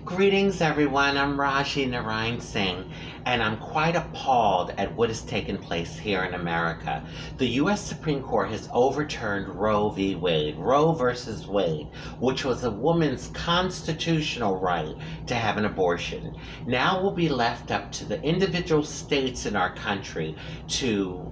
Greetings, everyone. I'm Rajee Narinesingh, and I'm quite appalled at what has taken place here in America. The U.S. Supreme Court has overturned Roe v. Wade, Roe versus Wade, which was a woman's constitutional right to have an abortion. Now will be left up to the individual states in our country to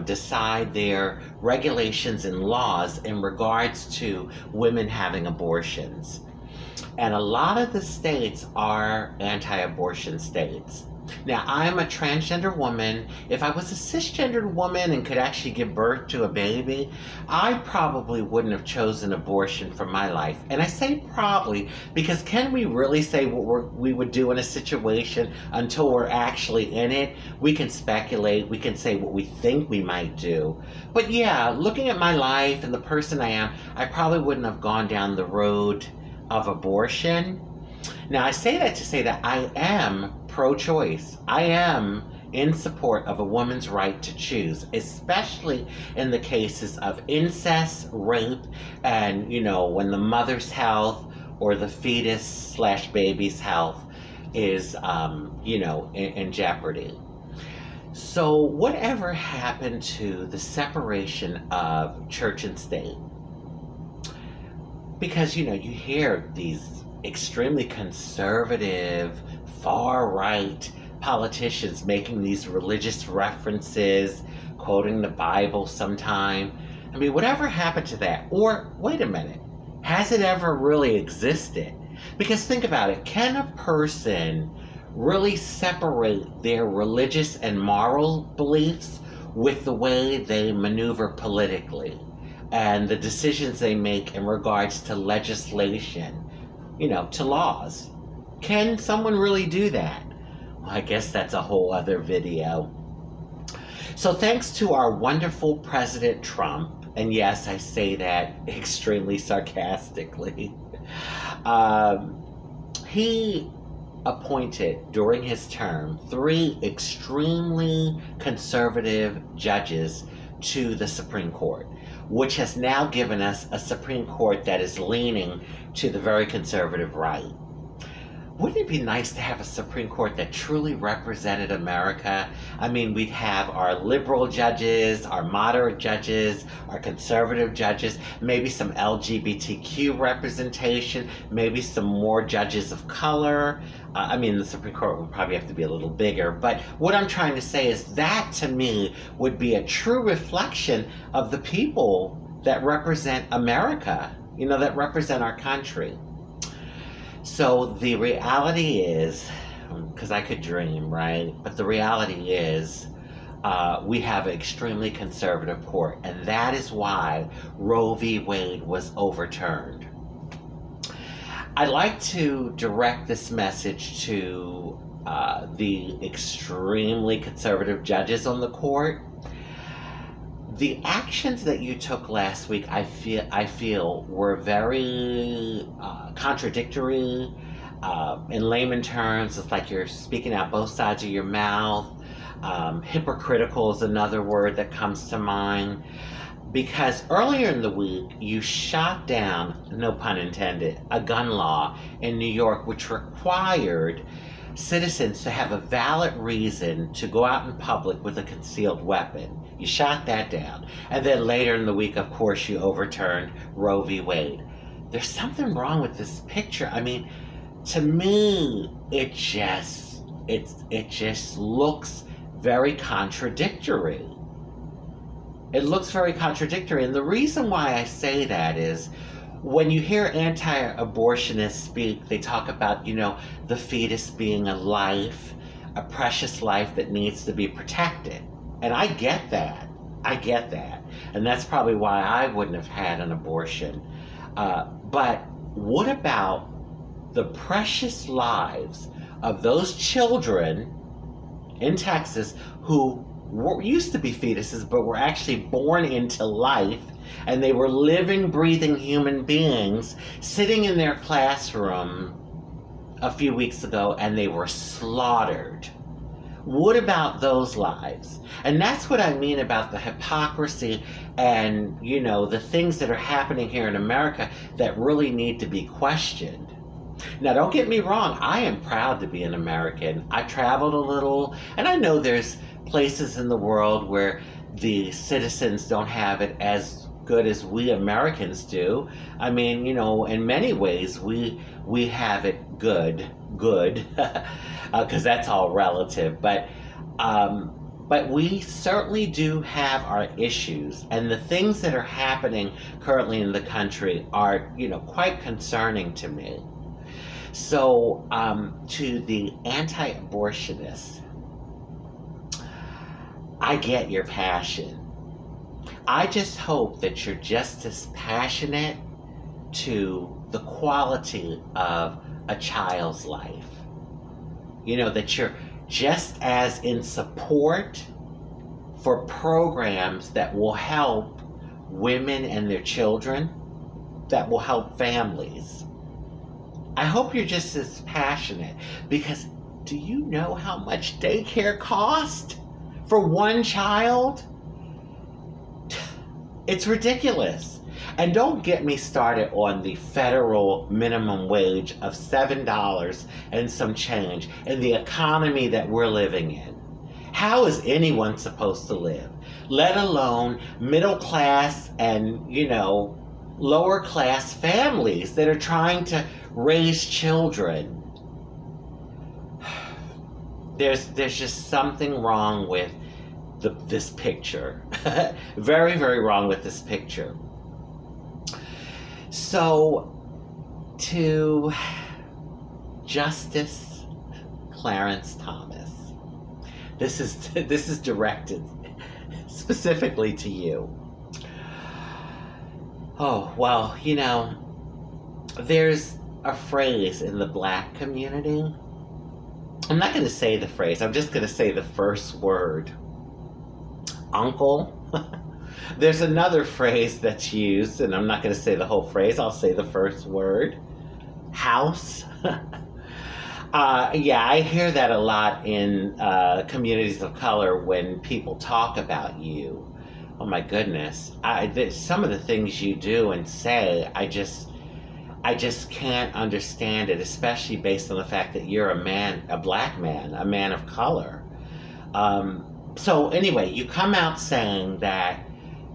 decide their regulations and laws in regards to women having abortions. And a lot of the states are anti-abortion states. Now, I'm a transgender woman. If I was a cisgendered woman and could actually give birth to a baby, I probably wouldn't have chosen abortion for my life. And I say probably because can we really say what we would do in a situation until we're actually in it? We can speculate. We can say what we think we might do. But yeah, looking at my life and the person I am, I probably wouldn't have gone down the road of abortion. Now, I say that to say that I am pro-choice. I am in support of a woman's right to choose, especially in the cases of incest, rape, and, when the mother's health or the fetus/baby's health is, in jeopardy. So whatever happened to the separation of church and state? Because, you hear these extremely conservative, far-right politicians making these religious references, quoting the Bible sometime. I mean, whatever happened to that? Or, wait a minute, has it ever really existed? Because think about it, can a person really separate their religious and moral beliefs with the way they maneuver politically? And the decisions they make in regards to legislation, to laws. Can someone really do that? Well, I guess that's a whole other video. So thanks to our wonderful President Trump, and yes, I say that extremely sarcastically, he appointed during his term 3 extremely conservative judges to the Supreme Court, which has now given us a Supreme Court that is leaning to the very conservative right. Wouldn't it be nice to have a Supreme Court that truly represented America? I mean, we'd have our liberal judges, our moderate judges, our conservative judges, maybe some LGBTQ representation, maybe some more judges of color. The Supreme Court would probably have to be a little bigger. But what I'm trying to say is that, to me, would be a true reflection of the people that represent America, that represent our country. So the reality is, because I could dream, right? But the reality is, we have an extremely conservative court, and that is why Roe v. Wade was overturned. I'd like to direct this message to the extremely conservative judges on the court. The actions that you took last week, I feel were very contradictory. In layman terms, it's like you're speaking out both sides of your mouth. Hypocritical is another word that comes to mind. Because earlier in the week, you shot down, no pun intended, a gun law in New York which required citizens to have a valid reason to go out in public with a concealed weapon. You shot that down. And then later in the week, of course, you overturned Roe v. Wade. There's something wrong with this picture. I mean, to me, it just looks very contradictory. It looks very contradictory. And the reason why I say that is when you hear anti-abortionists speak, they talk about, the fetus being a life, a precious life that needs to be protected. And I get that. And that's probably why I wouldn't have had an abortion. But what about the precious lives of those children in Texas who used to be fetuses, but were actually born into life, and they were living, breathing human beings sitting in their classroom a few weeks ago, and they were slaughtered? What about those lives? And that's what I mean about the hypocrisy and, the things that are happening here in America that really need to be questioned. Now, don't get me wrong, I am proud to be an American. I traveled a little, and I know there's places in the world where the citizens don't have it as good as we Americans do. I mean, in many ways, we have it good, because that's all relative. But we certainly do have our issues, and the things that are happening currently in the country are, quite concerning to me. So, to the anti-abortionists, I get your passion. I just hope that you're just as passionate to the quality of a child's life. That you're just as in support for programs that will help women and their children, that will help families. I hope you're just as passionate, because do you know how much daycare costs for one child? It's ridiculous. And don't get me started on the federal minimum wage of $7 and some change in the economy that we're living in. How is anyone supposed to live? Let alone middle class and, lower class families that are trying to raise children. There's just something wrong with this picture. Very, very wrong with this picture. So, to Justice Clarence Thomas, this is directed specifically to you. Oh, well, there's a phrase in the Black community. I'm not going to say the phrase, I'm just going to say the first word. Uncle. There's another phrase that's used, and I'm not going to say the whole phrase, I'll say the first word. House. Yeah, I hear that a lot in communities of color when people talk about you. Oh my goodness. Some of the things you do and say, I just can't understand it, especially based on the fact that you're a black man, a man of color. So anyway, you come out saying that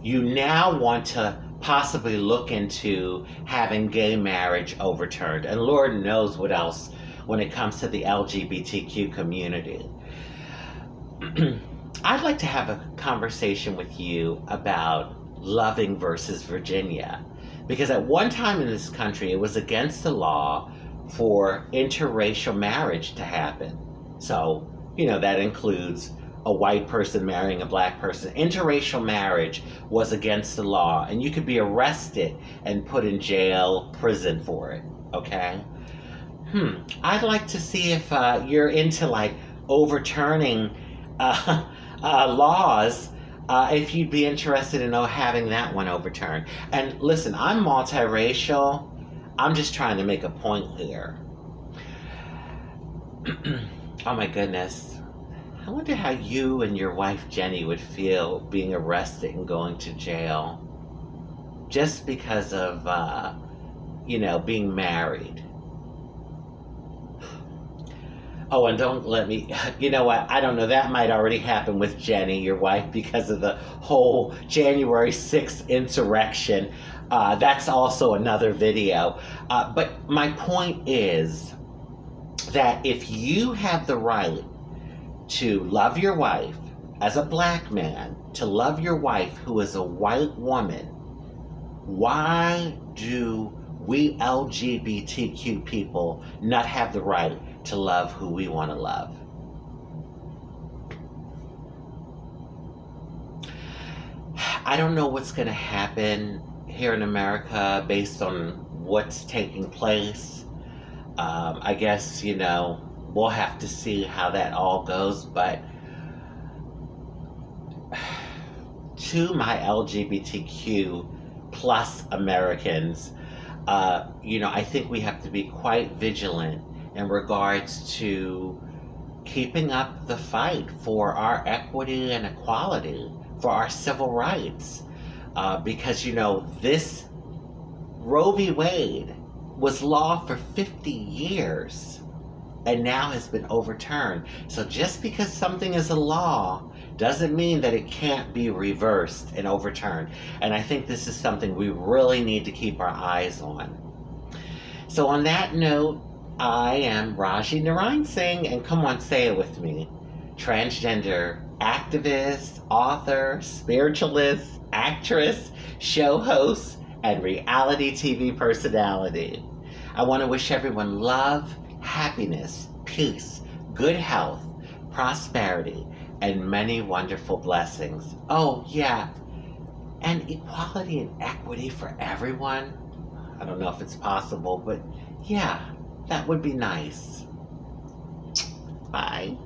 you now want to possibly look into having gay marriage overturned, and Lord knows what else when it comes to the LGBTQ community. I'd like to have a conversation with you about Loving versus Virginia, because at one time in this country, it was against the law for interracial marriage to happen. So, that includes a white person marrying a black person. Interracial marriage was against the law, and you could be arrested and put in jail, prison for it, okay? I'd like to see if you're into, overturning laws, if you'd be interested in having that one overturned. And listen, I'm multiracial. I'm just trying to make a point here. Oh my goodness. I wonder how you and your wife Jenny would feel being arrested and going to jail just because of, being married. Oh, and don't let me, you know what, I don't know, that might already happen with Jenny, your wife, because of the whole January 6th insurrection. That's also another video. But my point is that if you have the right to love your wife as a black man, to love your wife who is a white woman, why do we LGBTQ people not have the right to love who we want to love? I don't know what's going to happen here in America based on what's taking place. I guess, we'll have to see how that all goes, but to my LGBTQ plus Americans, I think we have to be quite vigilant in regards to keeping up the fight for our equity and equality, for our civil rights. Because, this Roe v. Wade was law for 50 years and now has been overturned. So just because something is a law doesn't mean that it can't be reversed and overturned. And I think this is something we really need to keep our eyes on. So on that note, I am Rajee Narinesingh, and come on, say it with me. Transgender activist, author, spiritualist, actress, show host, and reality TV personality. I want to wish everyone love, happiness, peace, good health, prosperity, and many wonderful blessings. Oh, yeah, and equality and equity for everyone. I don't know if it's possible, but yeah, that would be nice. Bye.